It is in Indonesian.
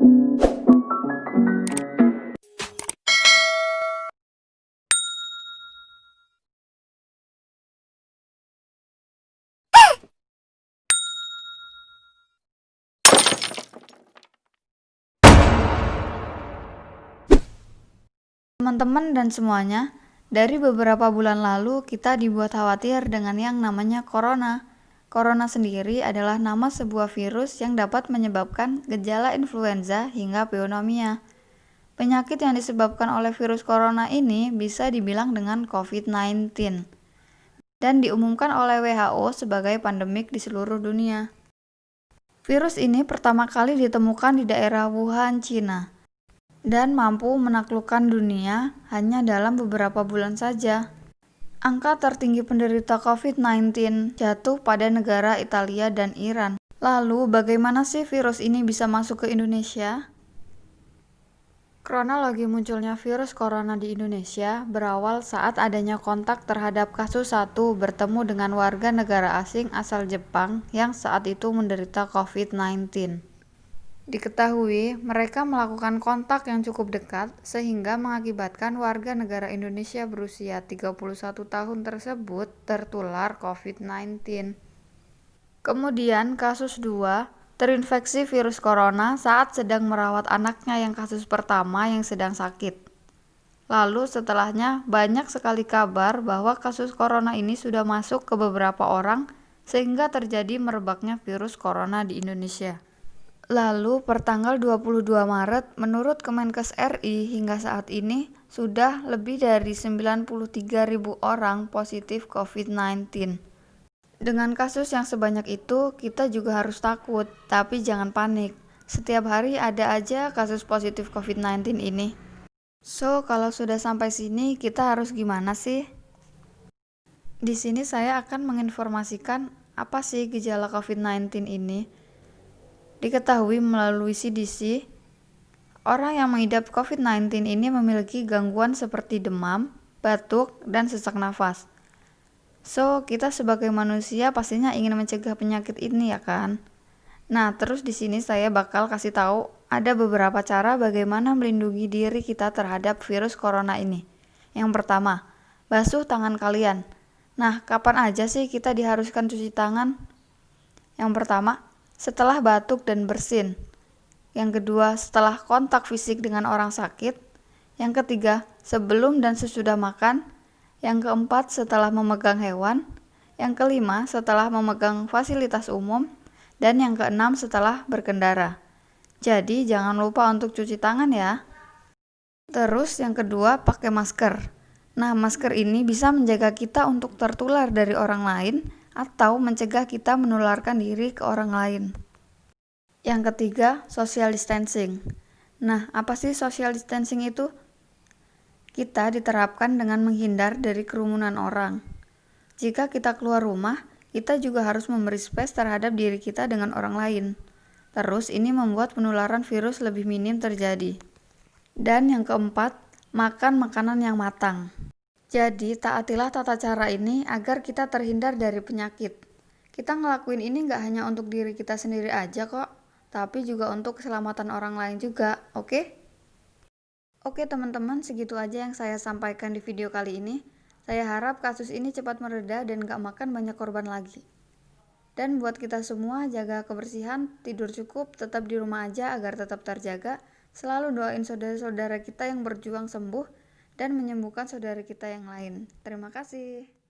Teman-teman dan semuanya, dari beberapa bulan lalu kita dibuat khawatir dengan yang namanya corona. Corona sendiri adalah nama sebuah virus yang dapat menyebabkan gejala influenza hingga pneumonia. Penyakit yang disebabkan oleh virus corona ini bisa dibilang dengan COVID-19 dan diumumkan oleh WHO sebagai pandemik di seluruh dunia. Virus ini pertama kali ditemukan di daerah Wuhan, Cina, dan mampu menaklukkan dunia hanya dalam beberapa bulan saja. Angka tertinggi penderita COVID-19 jatuh pada negara Italia dan Iran. Lalu, bagaimana sih virus ini bisa masuk ke Indonesia? Kronologi munculnya virus corona di Indonesia berawal saat adanya kontak terhadap kasus 1 bertemu dengan warga negara asing asal Jepang yang saat itu menderita COVID-19. Diketahui, mereka melakukan kontak yang cukup dekat sehingga mengakibatkan warga negara Indonesia berusia 31 tahun tersebut tertular COVID-19. Kemudian kasus 2, terinfeksi virus corona saat sedang merawat anaknya yang kasus pertama yang sedang sakit. Lalu setelahnya banyak sekali kabar bahwa kasus corona ini sudah masuk ke beberapa orang sehingga terjadi merebaknya virus corona di Indonesia. Lalu, pertanggal 22 Maret, menurut Kemenkes RI, hingga saat ini sudah lebih dari 93.000 orang positif COVID-19. Dengan kasus yang sebanyak itu, kita juga harus takut, tapi jangan panik. Setiap hari ada aja kasus positif COVID-19 ini. So, kalau sudah sampai sini, kita harus gimana sih? Di sini saya akan menginformasikan apa sih gejala COVID-19 ini. Diketahui melalui CDC, orang yang mengidap COVID-19 ini memiliki gangguan seperti demam, batuk, dan sesak nafas. So, kita sebagai manusia pastinya ingin mencegah penyakit ini ya kan? Nah, terus di sini saya bakal kasih tahu ada beberapa cara bagaimana melindungi diri kita terhadap virus corona ini. Yang pertama, basuh tangan kalian. Nah, kapan aja sih kita diharuskan cuci tangan? Yang pertama, setelah batuk dan bersin. Yang kedua, setelah kontak fisik dengan orang sakit. Yang ketiga, sebelum dan sesudah makan. Yang keempat, setelah memegang hewan. Yang kelima, setelah memegang fasilitas umum. Dan yang keenam, setelah berkendara. Jadi, jangan lupa untuk cuci tangan ya. Terus yang kedua, pakai masker. Nah, masker ini bisa menjaga kita untuk tertular dari orang lain atau mencegah kita menularkan diri ke orang lain. Yang ketiga, social distancing. Nah, apa sih social distancing itu? Kita diterapkan dengan menghindar dari kerumunan orang. Jika kita keluar rumah, kita juga harus memberi space terhadap diri kita dengan orang lain. Terus ini membuat penularan virus lebih minim terjadi. Dan yang keempat, makan makanan yang matang. Jadi, taatilah tata cara ini agar kita terhindar dari penyakit. Kita ngelakuin ini nggak hanya untuk diri kita sendiri aja kok, tapi juga untuk keselamatan orang lain juga, oke? Oke teman-teman, segitu aja yang saya sampaikan di video kali ini. Saya harap kasus ini cepat mereda dan nggak makan banyak korban lagi. Dan buat kita semua, jaga kebersihan, tidur cukup, tetap di rumah aja agar tetap terjaga. Selalu doain saudara-saudara kita yang berjuang sembuh dan menyembuhkan saudara kita yang lain. Terima kasih.